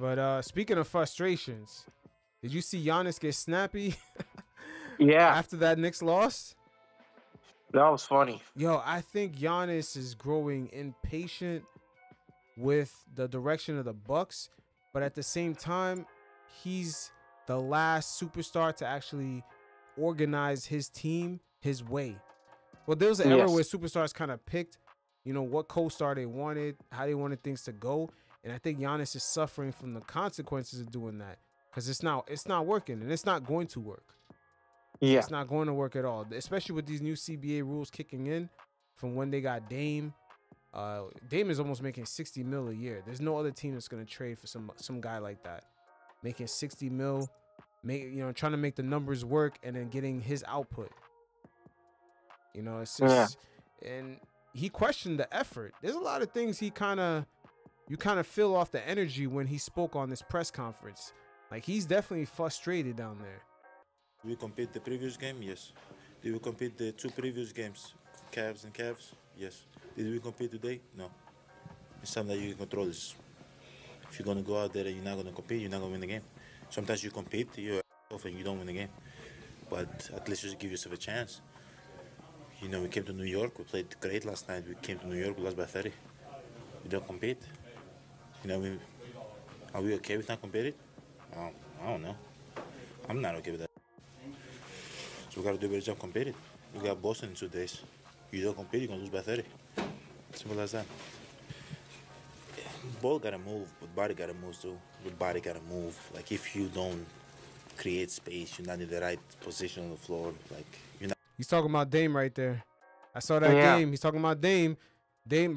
But speaking of frustrations, did you see Giannis get snappy Yeah, after that Knicks loss? that was funny. Yo, I think Giannis is growing impatient with the direction of the Bucks, but at the same time, he's the last superstar to actually organize his team his way. Well, there was an era where Yes. superstars kind of picked, what co-star they wanted, how they wanted things to go, and I think Giannis is suffering from the consequences of doing that because it's not working and it's not going to work. Yeah. It's not going to work at all, especially with these new CBA rules kicking in from when they got Dame. Dame is almost making 60 mil a year. There's no other team that's going to trade for some guy like that, making 60 mil, trying to make the numbers work and then getting his output. It's just, and he questioned the effort. There's a lot of things you kind of feel off the energy when he spoke on this press conference. Like, he's definitely frustrated down there. We compete the previous game? Yes. Did we compete the 2 previous games? Cavs and Cavs? Yes. Did we compete today? No. It's something that you can control. This. If you're going to go out there and you're not going to compete, you're not going to win the game. Sometimes you compete, you're off and you don't win the game. But at least you give yourself a chance. We came to New York. We played great last night. We came to New York. We lost by 30. We don't compete. Are we okay with not competing? I don't know. I'm not okay with that. So we got to do a better job competing. We got Boston in 2 days. You don't compete, you're going to lose by 30. Simple as that. Ball got to move, but body got to move too. Your body got to move. Like, if you don't create space, you're not in the right position on the floor. Like, you're not. He's talking about Dame right there. I saw that game. He's talking about Dame.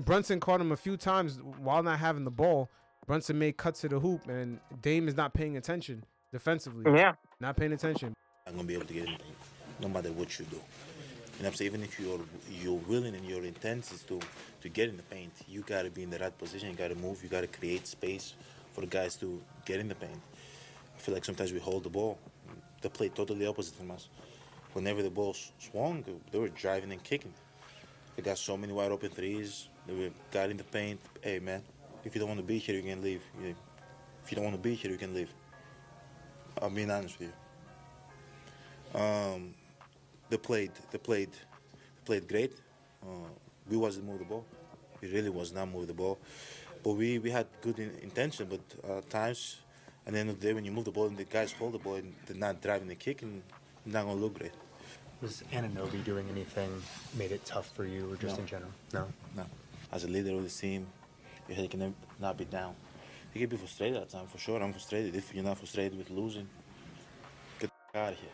Brunson caught him a few times while not having the ball. Brunson made cuts to the hoop, and Dame is not paying attention defensively. Yeah. Not paying attention. I'm going to be able to get anything, no matter what you do. I'm saying? Even if you're willing and your intent is to get in the paint, you got to be in the right position. You got to move. You got to create space for the guys to get in the paint. I feel like sometimes we hold the ball. They play totally opposite from us. Whenever the ball swung, they were driving and kicking. They got so many wide open threes. They got in the paint. Hey, man, if you don't want to be here, you can leave. If you don't want to be here, you can leave. I'm being honest with you. They played great. We wasn't moving the ball. We really was not moving the ball. But we had good intention, but at times, at the end of the day, when you move the ball and the guys hold the ball and they're not driving the kick, and it's not going to look great. Was Anunoby doing anything made it tough for you, or just in general? No? No. As a leader of the team, your head can not be down. You can be frustrated at times, for sure. I'm frustrated. If you're not frustrated with losing, get out of here.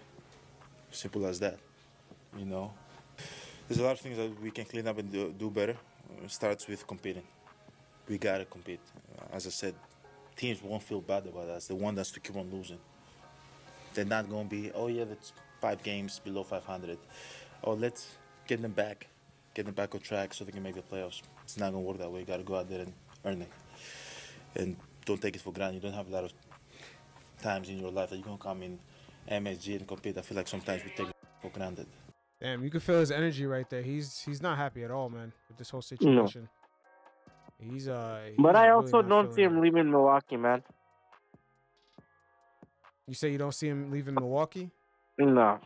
Simple as that. There's a lot of things that we can clean up and do better. It starts with competing. We gotta compete. As I said, teams won't feel bad about us. They want us to keep on losing. They're not gonna be, oh yeah, that's 5 games below 500. Oh, let's get them back on track so they can make the playoffs. It's not gonna work that way. You gotta go out there and earn it. And don't take it for granted. You don't have a lot of times in your life that you're gonna come in MSG and compete. I feel like sometimes we take it for granted. Damn, you can feel his energy right there. He's not happy at all, man, with this whole situation. No. He's But I really also not don't see feeling him it. leaving Milwaukee, man. You say you don't see him leaving Milwaukee? No.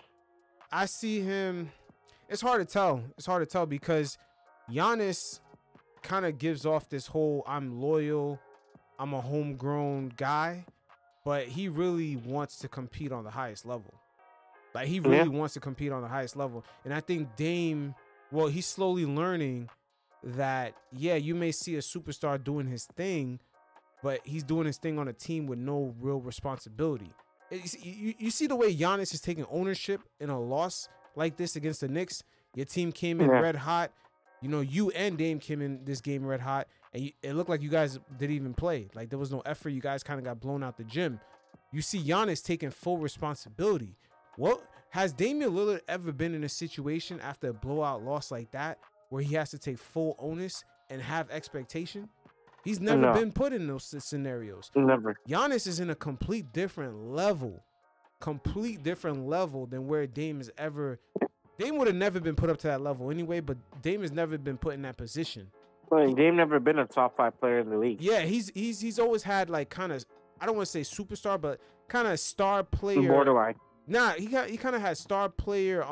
I see him. It's hard to tell. It's hard to tell because Giannis kind of gives off this whole I'm loyal, I'm a homegrown guy, but he really wants to compete on the highest level. Like, he really wants to compete on the highest level. And I think Dame, well, he's slowly learning that, yeah, you may see a superstar doing his thing, but he's doing his thing on a team with no real responsibility. You see the way Giannis is taking ownership in a loss like this against the Knicks. Your team came in red hot. You and Dame came in this game red hot, and it looked like you guys didn't even play. Like, there was no effort. You guys kind of got blown out the gym. You see Giannis taking full responsibility. What has Damian Lillard ever been in a situation after a blowout loss like that where he has to take full onus and have expectation? He's never been put in those scenarios. Never. Giannis is in a complete different level than where Dame is ever. Dame would have never been put up to that level anyway, but Dame has never been put in that position. Well, Dame never been a top 5 player in the league. Yeah, he's always had like kind of, I don't want to say superstar, but kind of star player. Borderline. Nah, he kind of had star player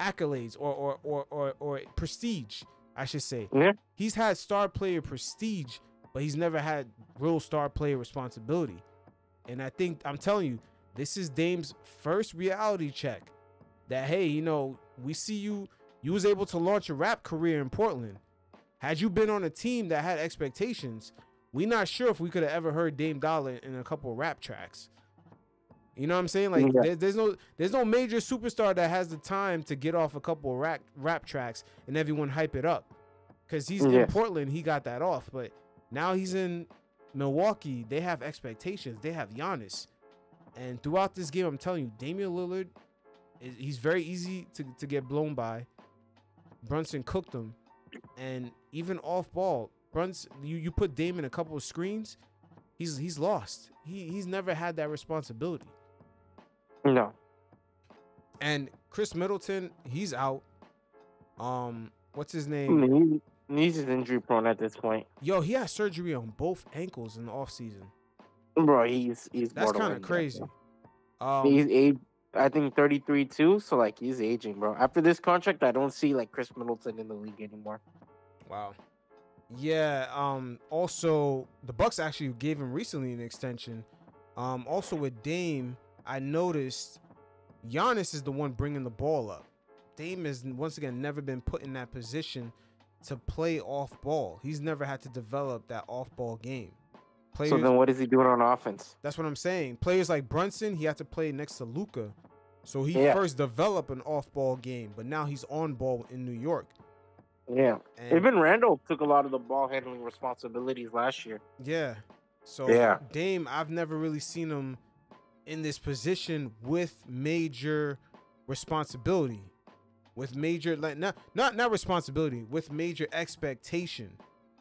accolades or prestige, I should say. Yeah. He's had star player prestige, but he's never had real star player responsibility. And I think, I'm telling you, this is Dame's first reality check that, hey, you know, we see you was able to launch a rap career in Portland. Had you been on a team that had expectations, we not sure if we could have ever heard Dame Dollar in a couple of rap tracks. You know what I'm saying? Like, there's no major superstar that has the time to get off a couple of rap tracks and everyone hype it up. Because he's in Portland, he got that off. But now he's in Milwaukee. They have expectations. They have Giannis. And throughout this game, I'm telling you, Damian Lillard, he's very easy to get blown by. Brunson cooked him. And even off ball, Brunson, you put Dame in a couple of screens, he's lost. He's never had that responsibility. No. And Chris Middleton, he's out. What's his name? He's injury prone at this point. Yo, he had surgery on both ankles in the offseason. Bro, he's That's kind of crazy. He's aged, I think 33 too, so like he's aging, bro. After this contract, I don't see like Chris Middleton in the league anymore. Wow. Yeah, also the Bucks actually gave him recently an extension. Also with Dame, I noticed Giannis is the one bringing the ball up. Dame has once again never been put in that position to play off ball. He's never had to develop that off ball game. Players, so then what is he doing on offense? That's what I'm saying. Players like Brunson, he had to play next to Luka. So he first developed an off ball game, but now he's on ball in New York. Yeah. And even Randall took a lot of the ball handling responsibilities last year. yeah. So Dame, I've never really seen him in this position with major responsibility. With major, like, not responsibility, with major expectation.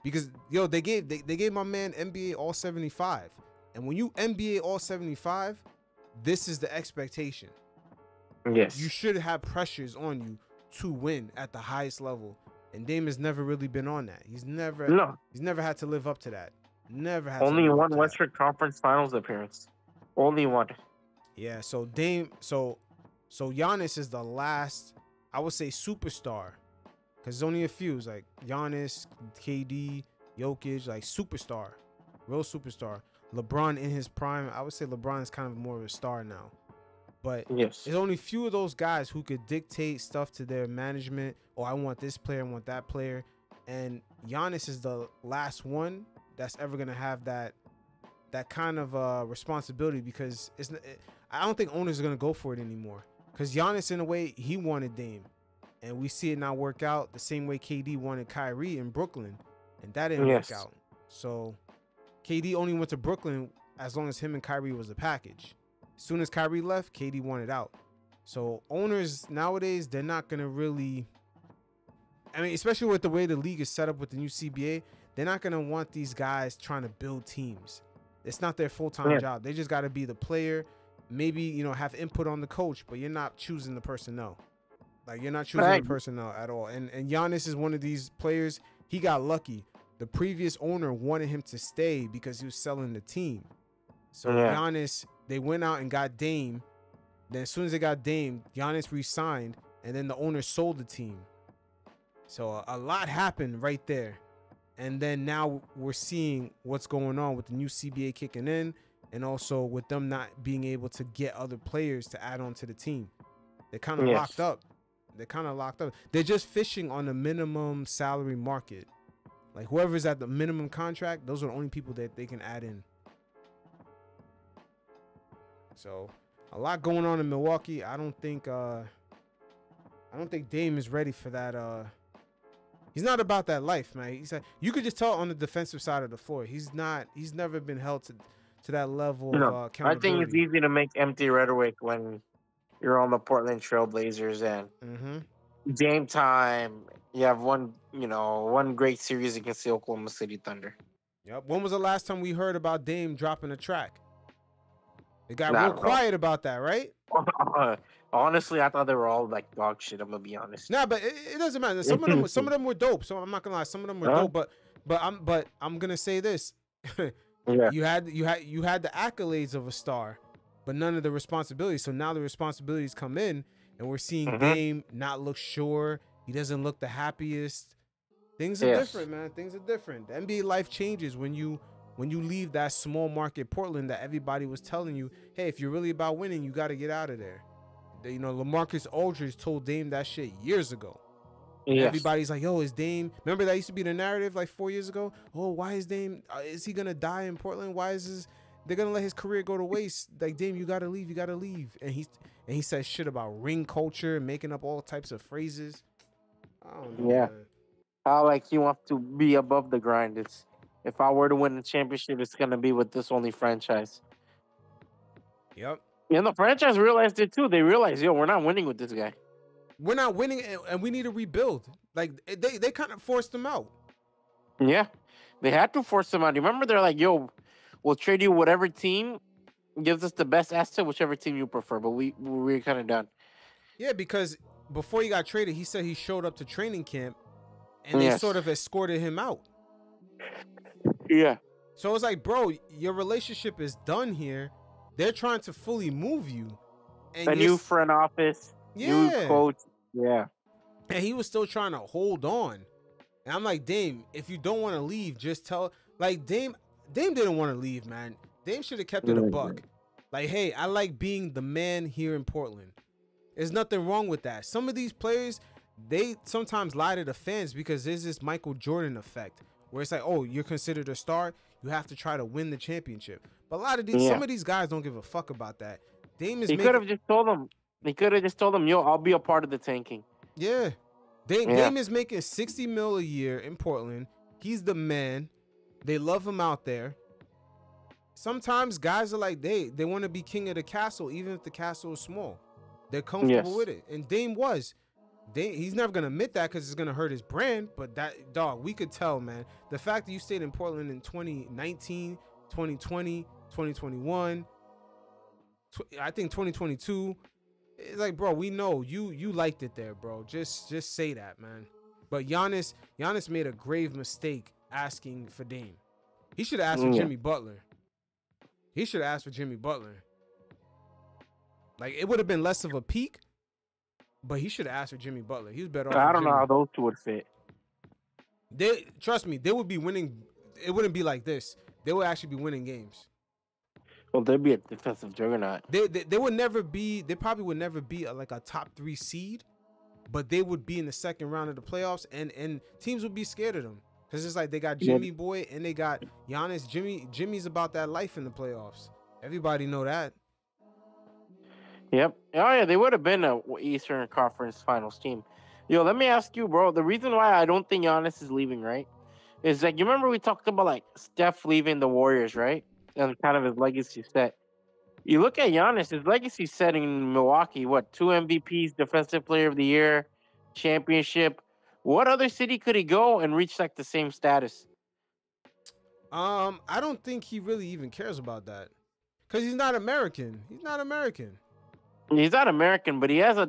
Because yo, they gave my man NBA All 75. And when you NBA All 75, this is the expectation. Yes. You should have pressures on you to win at the highest level. And Dame has never really been on that. He's never had to live up to that. Never had only to live one up to Western Conference Finals appearance. Only one. Yeah, so Giannis is the last, I would say, superstar. Because there's only a few. It's like Giannis, KD, Jokic, like superstar. Real superstar. LeBron in his prime. I would say LeBron is kind of more of a star now. But there's only few of those guys who could dictate stuff to their management. Oh, I want this player, I want that player. And Giannis is the last one that's ever going to have that kind of responsibility, because I don't think owners are going to go for it anymore. Because Giannis, in a way, he wanted Dame. And we see it not work out the same way KD wanted Kyrie in Brooklyn. And that didn't work out. So KD only went to Brooklyn as long as him and Kyrie was a package. As soon as Kyrie left, KD wanted out. So owners nowadays, they're not going to really, I mean, especially with the way the league is set up with the new CBA, they're not going to want these guys trying to build teams. It's not their full-time job. They just got to be the player, maybe, you know, have input on the coach, but you're not choosing the personnel. Like, you're not choosing the personnel at all. And Giannis is one of these players. He got lucky. The previous owner wanted him to stay because he was selling the team. So Giannis, they went out and got Dame. Then as soon as they got Dame, Giannis re-signed, and then the owner sold the team. So a lot happened right there. And then now we're seeing what's going on with the new CBA kicking in, and also with them not being able to get other players to add on to the team. They're kind of locked up. They're just fishing on the minimum salary market. Like, whoever's at the minimum contract, those are the only people that they can add in. So a lot going on in Milwaukee. I don't think Dame is ready for that. He's not about that life, man. He's like, you could just tell on the defensive side of the floor. He's never been held to that level of accountability. I think it's easy to make empty rhetoric when you're on the Portland Trail Blazers and game time. You have one great series against the Oklahoma City Thunder. Yep. When was the last time we heard about Dame dropping a track? It got real quiet about that, right? Honestly, I thought they were all like dog shit. I'm gonna be honest. Nah, but it doesn't matter. Some of them were dope. So I'm not gonna lie. Some of them were dope. But I'm gonna say this: Yeah. You had the accolades of a star, but none of the responsibilities. So now the responsibilities come in, and we're seeing Dame not look sure. He doesn't look the happiest. Things are different, man. Things are different. The NBA life changes when you leave that small market Portland that everybody was telling you, hey, if you're really about winning, you got to get out of there. You know, LaMarcus Aldridge told Dame that shit years ago. Yes. Everybody's like, yo, is Dame? Remember that used to be the narrative like 4 years ago? Oh, why is Dame? Is he gonna die in Portland? Why is this? They're gonna let his career go to waste. Like, Dame, you gotta leave. You gotta leave. And he says shit about ring culture, making up all types of phrases. I don't know. Yeah. Man. How like he wants to be above the grind. It's if I were to win the championship, it's gonna be with this only franchise. Yep. And the franchise realized it too. They realized, yo, we're not winning with this guy. We're not winning, and we need to rebuild. Like they kind of forced him out. Yeah, they had to force him out. Remember, they're like, yo, we'll trade you whatever team gives us the best asset, whichever team you prefer. But we're kind of done. Yeah, because before he got traded, he said he showed up to training camp, and they sort of escorted him out. Yeah. So it's like, bro, your relationship is done here. They're trying to fully move you. And a new front office, new coach. Yeah. And he was still trying to hold on. And I'm like, Dame, if you don't want to leave, just tell. Like, Dame didn't want to leave, man. Dame should have kept it a buck. Like, hey, I like being the man here in Portland. There's nothing wrong with that. Some of these players, they sometimes lie to the fans because there's this Michael Jordan effect where it's like, oh, you're considered a star, you have to try to win the championship. But a lot of these, some of these guys don't give a fuck about that. Dame is. He could have just told them. He could have just told them, yo, I'll be a part of the tanking. Yeah. Dame is making $60 million a year in Portland. He's the man. They love him out there. Sometimes guys are like, they want to be king of the castle, even if the castle is small. They're comfortable with it. And Dame was. He's never going to admit that because it's going to hurt his brand. But that, dog, we could tell, man. The fact that you stayed in Portland in 2019, 2020, 2021, I think 2022. It's like, bro, we know you liked it there, bro. Just say that, man. But Giannis made a grave mistake asking for Dame. He should have asked for Jimmy Butler. He should have asked for Jimmy Butler. Like, it would have been less of a peak, but he should have asked for Jimmy Butler. He was better off. I don't know how those two would fit. Trust me, they would be winning. It wouldn't be like this. They would actually be winning games. Well, they'd be a defensive juggernaut. They would never be. They probably would never be like a top 3 seed, but they would be in the second round of the playoffs, and teams would be scared of them because it's like they got Jimmy Boy and they got Giannis. Jimmy's about that life in the playoffs. Everybody know that. Yep. Oh yeah, they would have been a Eastern Conference Finals team. Yo, let me ask you, bro. The reason why I don't think Giannis is leaving, right, is like you remember we talked about like Steph leaving the Warriors, right? And kind of his legacy set. You look at Giannis, his legacy set in Milwaukee, what, 2 MVPs, Defensive Player of the Year, championship. What other city could he go and reach like the same status? I don't think he really even cares about that. Because he's not American. He's not American. He's not American, but he has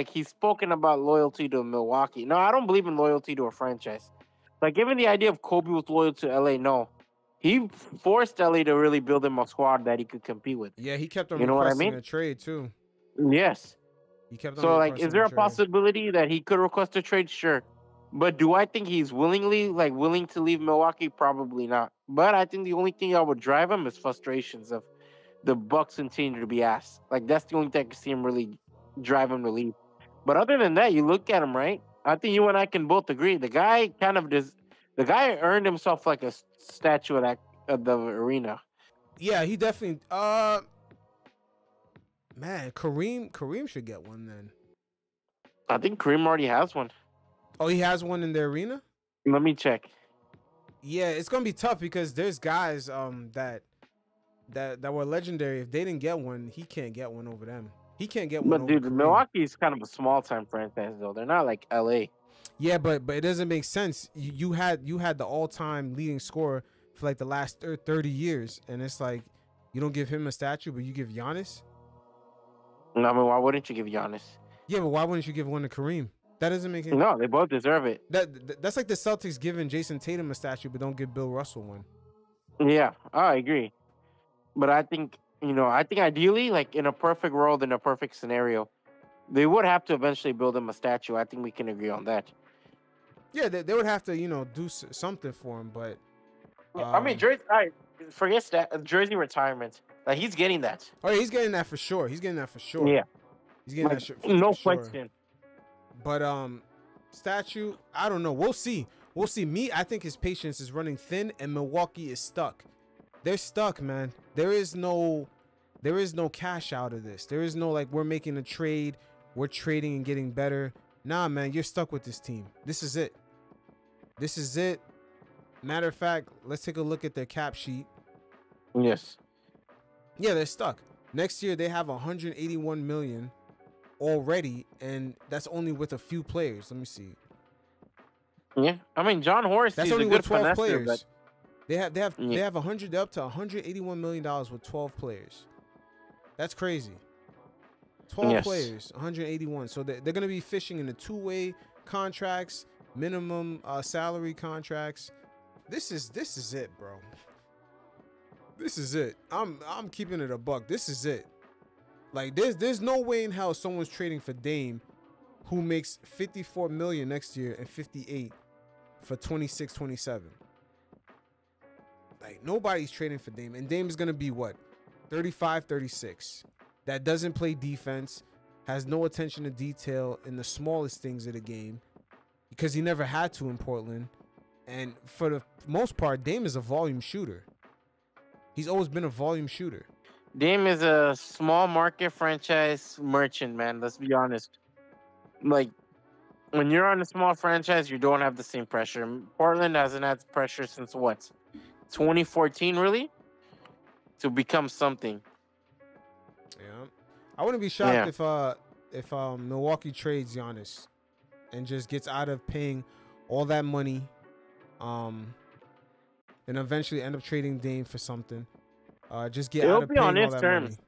he's spoken about loyalty to Milwaukee. No, I don't believe in loyalty to a franchise. Like, even the idea of Kobe was loyal to LA, no. He forced LA to really build him a squad that he could compete with. Yeah, he kept on requesting a trade too. Yes. He kept on. So, like, is there a possibility that he could request a trade? Sure. But do I think he's willing to leave Milwaukee? Probably not. But I think the only thing that would drive him is frustrations of the Bucks continue to be ass. Like, that's the only thing I can see him really drive him to leave. But other than that, you look at him, right? I think you and I can both agree. The guy the guy earned himself like a statue at the arena. Yeah, he definitely. Man, Kareem should get one then. I think Kareem already has one. Oh, he has one in the arena? Let me check. Yeah, it's gonna be tough because there's guys that were legendary. If they didn't get one, he can't get one over them. He can't get one. But dude, Milwaukee is kind of a small time franchise though. They're not like LA. Yeah, but it doesn't make sense. You had the all-time leading scorer for like the last 30 years, and it's like you don't give him a statue, but you give Giannis. No, I mean, why wouldn't you give Giannis? Yeah, but why wouldn't you give one to Kareem? That doesn't make any. No, they both deserve it. That's like the Celtics giving Jason Tatum a statue, but don't give Bill Russell one. Yeah, I agree. But I think, I think ideally, like in a perfect world, in a perfect scenario, they would have to eventually build him a statue. I think we can agree on that. Yeah, they would have to, do something for him, but Yeah, I mean, jersey. I forget that jersey retirement. Like he's getting that. oh, yeah, he's getting that for sure. He's getting that for sure. Yeah, He's getting like that shit no for sure. question. But statue, I don't know. We'll see. We'll see. I think his patience is running thin, and Milwaukee is stuck. They're stuck, man. There is no cash out of this. There is no like we're making a trade, we're trading and getting better. Nah, man, you're stuck with this team. This is it. This is it. Matter of fact, let's take a look at their cap sheet. Yes. Yeah, they're stuck. Next year they have 181 million already, and that's only with a few players. Let me see. Yeah, I mean John Horace That's is only a with good 12 finesser, players. but They have yeah. 100. They're up to 181 million dollars with 12 players. That's crazy. 12 Yes. players, 181. So they're gonna be fishing in the two-way contracts, minimum salary contracts. This is it, bro. This is it. I'm keeping it a buck. This is it. Like there's no way in hell someone's trading for Dame, who makes 54 million next year and 58 for 26, 27. Like nobody's trading for Dame, and Dame is gonna be what, 35, 36. That doesn't play defense, has no attention to detail in the smallest things of the game, because he never had to in Portland. And for the most part, Dame is a volume shooter. He's always been a volume shooter. Dame is a small market franchise merchant, man. Let's be honest. Like when you're on a small franchise, you don't have the same pressure. Portland hasn't had pressure since what, 2014, really, to become something. Yeah, I wouldn't be shocked if Milwaukee trades Giannis and just gets out of paying all that money, and eventually end up trading Dame for something. Just get It'll out of be on paying all his that terms. money.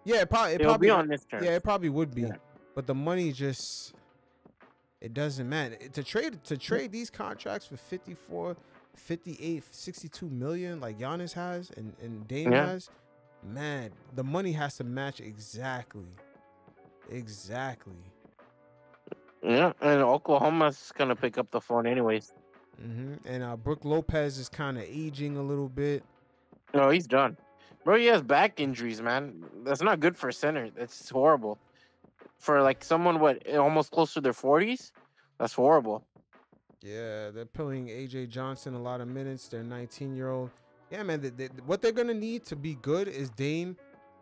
Yeah, It'll be on his terms. Yeah, it probably would be, Yeah. but the money just, it doesn't matter. To trade these contracts for 54, 58, 62 million like Giannis has and Dame Yeah. has, man, the money has to match exactly. Yeah, and Oklahoma's gonna pick up the phone anyways. And Brooke Lopez is kind of aging a little bit. No, he's done. Bro, he has back injuries, man. That's not good for a center. That's horrible. For like someone almost close to their 40s, that's horrible. Yeah, they're playing AJ Johnson a lot of minutes. They're 19-year-old. Yeah, man, what they're gonna need to be good is Dame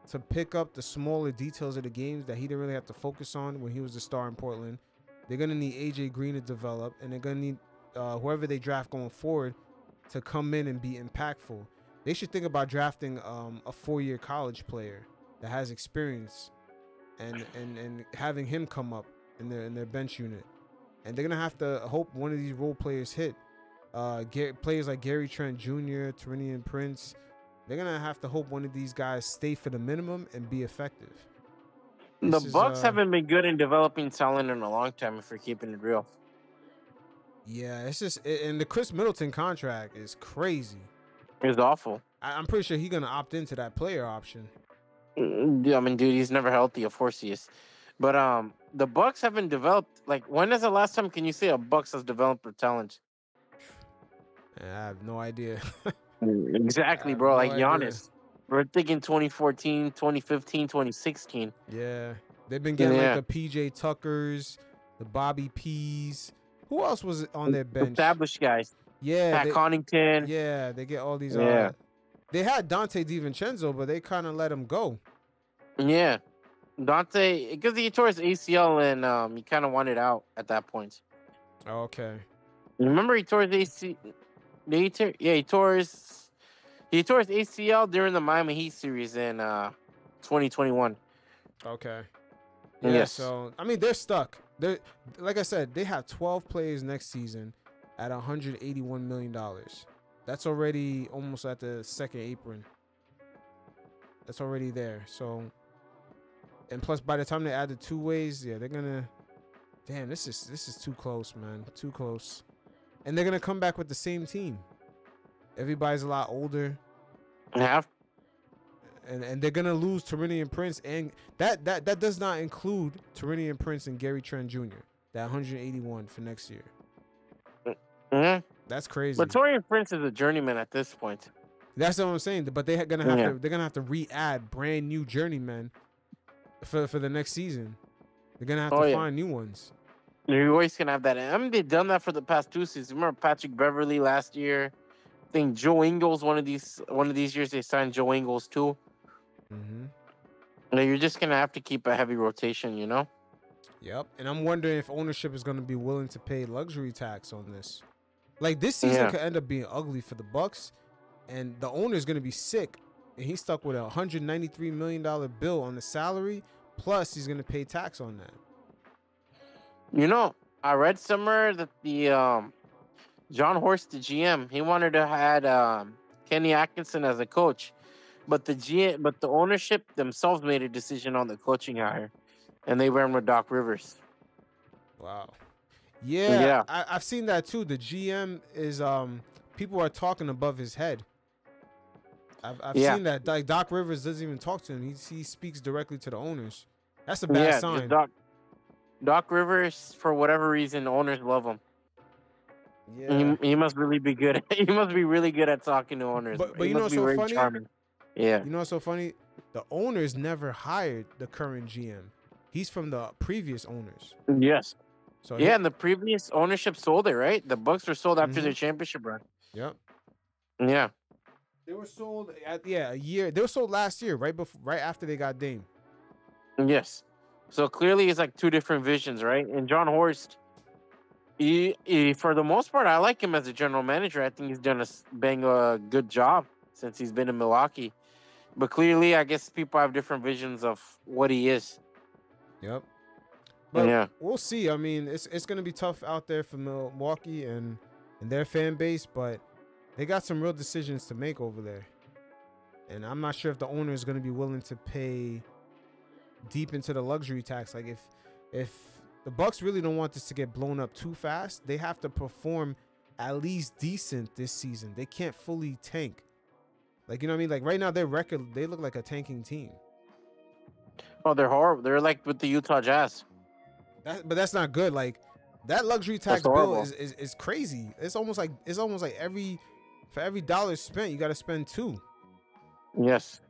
to pick up the smaller details of the games that he didn't really have to focus on when he was the star in Portland. They're gonna need AJ Green to develop, and they're gonna need whoever they draft going forward to come in and be impactful. They should think about drafting a 4-year college player that has experience, and having him come up in their bench unit. And they're gonna have to hope one of these role players hit. Players like Gary Trent Jr., Taurean Prince. They're gonna have to hope one of these guys stay for the minimum and be effective. The Bucks haven't been good in developing talent in a long time, if we're keeping it real. Yeah, it's just, and the Chris Middleton contract is crazy. It's awful. I'm pretty sure he's gonna opt into that player option. I mean, dude, he's never healthy. Of course he is. But the Bucks haven't developed. Like, when is the last time can you say a Bucks has developed their talent? I have no idea. Exactly, bro. Like idea. Giannis. We're thinking 2014, 2015, 2016. Yeah, they've been getting like the PJ Tuckers, the Bobby P's. Who else was on their bench? Established guys. Yeah, Pat Connaughton. Yeah, they get all these. Yeah. They had Dante DiVincenzo, but they kind of let him go. Yeah, Dante, because he tore his ACL and he kind of wanted out at that point. Oh, okay. Remember he tore his ACL. He tore his ACL during the Miami Heat series in 2021. Okay. Yeah, yes. So I mean, they're stuck. They're, like I said, they have 12 players next season at $181 million. That's already almost at the second apron. That's already there. So, and plus, by the time they add the two ways, yeah, they're gonna. Damn, this is too close, man. Too close. And they're gonna come back with the same team. Everybody's a lot older. Half. And they're gonna lose Taurean Prince, and that does not include Taurean Prince and Gary Trent Jr. That 181 for next year. Mm-hmm. That's crazy. But Taurean Prince is a journeyman at this point. That's what I'm saying. But they're gonna have to re-add brand new journeymen for the next season. They're gonna have to find new ones. You're always gonna have that. I mean, they've done that for the past 2 seasons. Remember Patrick Beverly last year? I think Joe Ingles one of these years they signed Joe Ingles too. You're just gonna have to keep a heavy rotation, you know. Yep, and I'm wondering if ownership is gonna be willing to pay luxury tax on this. Like this season could end up being ugly for the Bucks, and the owner is gonna be sick, and he's stuck with a $193 million bill on the salary. Plus, he's gonna pay tax on that. You know, I read somewhere that the John Horst, the GM, he wanted to add Kenny Atkinson as a coach, but the ownership themselves made a decision on the coaching hire, and they went with Doc Rivers. Wow. Yeah. I've seen that too. The GM is people are talking above his head. I've seen that. Like Doc Rivers doesn't even talk to him. He speaks directly to the owners. That's a bad sign. Doc Rivers, for whatever reason, the owners love him. Yeah, he must really be good. He must be really good at talking to owners. But you know what's so funny? Charming. Yeah. You know what's so funny? The owners never hired the current GM. He's from the previous owners. Yes. So and the previous ownership sold it, right? The Bucks were sold after their championship run. Yep. Yeah. They were sold a year. They were sold last year, right after they got Dame. Yes. So clearly it's like two different visions, right? And John Horst, he for the most part, I like him as a general manager. I think he's done a good job since he's been in Milwaukee. But clearly, I guess people have different visions of what he is. Yep. But we'll see. I mean, it's going to be tough out there for Milwaukee and their fan base, but they got some real decisions to make over there. And I'm not sure if the owner is going to be willing to pay deep into the luxury tax. Like if the Bucks really don't want this to get blown up too fast, they have to perform at least decent this season. They can't fully tank. Like, you know what I mean? Like right now, their record, they look like a tanking team. Oh, they're horrible. They're like with the Utah Jazz. But that's not good. Like that luxury tax bill is crazy. It's almost like for every dollar spent, you got to spend $2. Yes.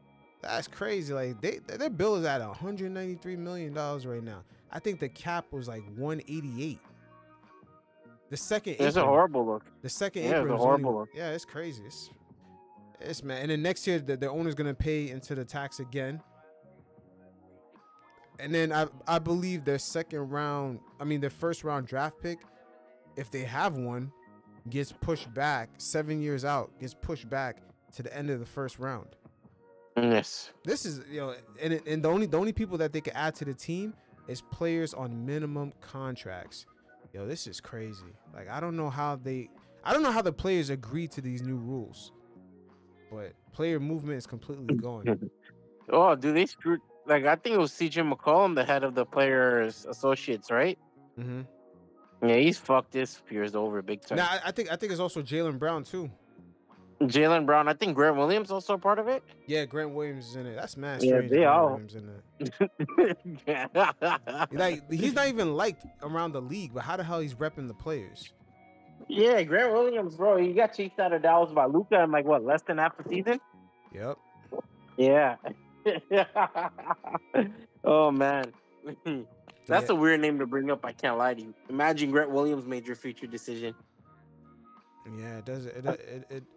That's crazy. Like their bill is at $193 million right now. I think the cap was like 188. The second it's a horrible look. The second apron is a horrible look. Yeah, it's crazy. It's man. And then next year the owner's gonna pay into the tax again. And then I believe their first round draft pick, if they have one, gets pushed back 7 years out, gets pushed back to the end of the first round. Yes. This is, and the only people that they can add to the team is players on minimum contracts. This is crazy. Like I don't know how the players agree to these new rules. But player movement is completely gone. Oh, do they screw? Like I think it was CJ McCollum, the head of the Players Associates, right? Mm-hmm. Yeah, he's fucked this year's over big time. Now I think it's also Jaylen Brown too. Jaylen Brown. I think Grant Williams also a part of it. Yeah, Grant Williams is in it. That's mad strange. Yeah, they all. Williams in it. Like he's not even liked around the league, but how the hell he's repping the players? Yeah, Grant Williams, bro. He got chased out of Dallas by Luka in like what, less than half the season? Yep. Yeah. Oh man. That's a weird name to bring up. I can't lie to you. Imagine Grant Williams made your future decision. Yeah,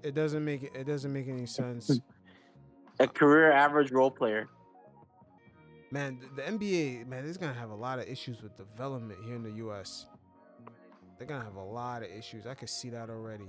it doesn't make any sense. A career average role player. Man, the NBA, man, is gonna have a lot of issues with development here in the US. They're gonna have a lot of issues. I can see that already.